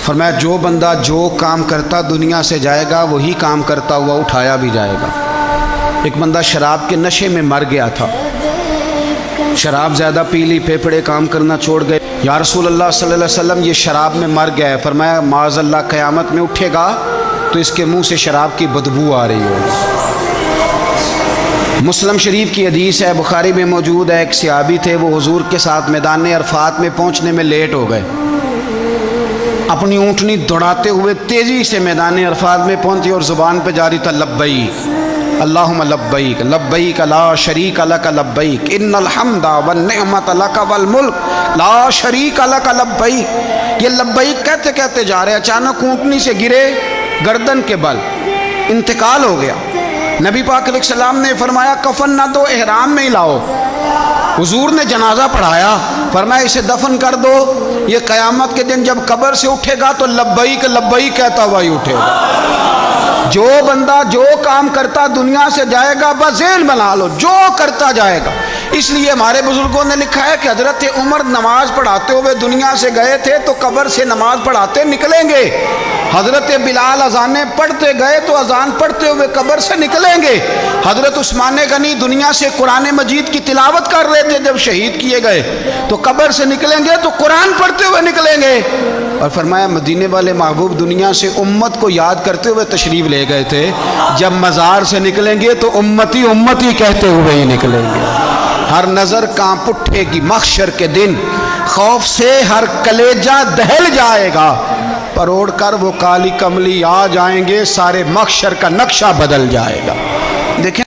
فرمایا جو بندہ جو کام کرتا دنیا سے جائے گا وہی کام کرتا ہوا اٹھایا بھی جائے گا۔ ایک بندہ شراب کے نشے میں مر گیا تھا، شراب زیادہ پی لی، پھیپھڑے کام کرنا چھوڑ گئے۔ یا رسول اللہ صلی اللہ علیہ وسلم یہ شراب میں مر گیا ہے۔ فرمایا معاذ اللہ قیامت میں اٹھے گا تو اس کے منہ سے شراب کی بدبو آ رہی ہوگی۔ مسلم شریف کی حدیث ہے، بخاری میں موجود ہے، ایک صحابی تھے، وہ حضور کے ساتھ میدان عرفات میں پہنچنے میں لیٹ ہو گئے۔ اپنی اونٹنی دوڑاتے ہوئے تیزی سے میدان عرفات میں پہنچی اور زبان پہ جاری تھا لبیک اللہم لبیک لبیک لا شریک لک لبیک ان الحمد والنعمت لک والملک لا شریک لک لبیک۔ یہ لبیک کہتے کہتے جا رہے، اچانک اونٹنی سے گرے، گردن کے بل انتقال ہو گیا۔ نبی پاک علیہ السلام نے فرمایا کفن نہ دو، احرام میں ہی لاؤ۔ حضور نے جنازہ پڑھایا، فرمایا اسے دفن کر دو، یہ قیامت کے دن جب قبر سے اٹھے گا تو لبیک لبیک کہتا ہوا ہی اٹھے گا۔ جو بندہ جو کام کرتا دنیا سے جائے گا، بس ذہن بنا لو جو کرتا جائے گا۔ اس لیے ہمارے بزرگوں نے لکھا ہے کہ حضرت عمر نماز پڑھاتے ہوئے دنیا سے گئے تھے تو قبر سے نماز پڑھاتے نکلیں گے۔ حضرت بلال اذانیں پڑھتے گئے تو اذان پڑھتے ہوئے قبر سے نکلیں گے۔ حضرت عثمان غنی دنیا سے قرآن مجید کی تلاوت کر رہے تھے، جب شہید کیے گئے تو قبر سے نکلیں گے تو قرآن پڑھتے ہوئے نکلیں گے۔ اور فرمایا مدینے والے محبوب دنیا سے امت کو یاد کرتے ہوئے تشریف لے گئے تھے، جب مزار سے نکلیں گے تو امتی امتی کہتے ہوئے ہی نکلیں گے۔ ہر نظر کانپ اٹھے گی محشر کے دن، خوف سے ہر کلیجہ دہل جائے گا، پروڑ کر وہ کالی کملی آ جائیں گے، سارے محشر کا نقشہ بدل جائے گا۔ دیکھیں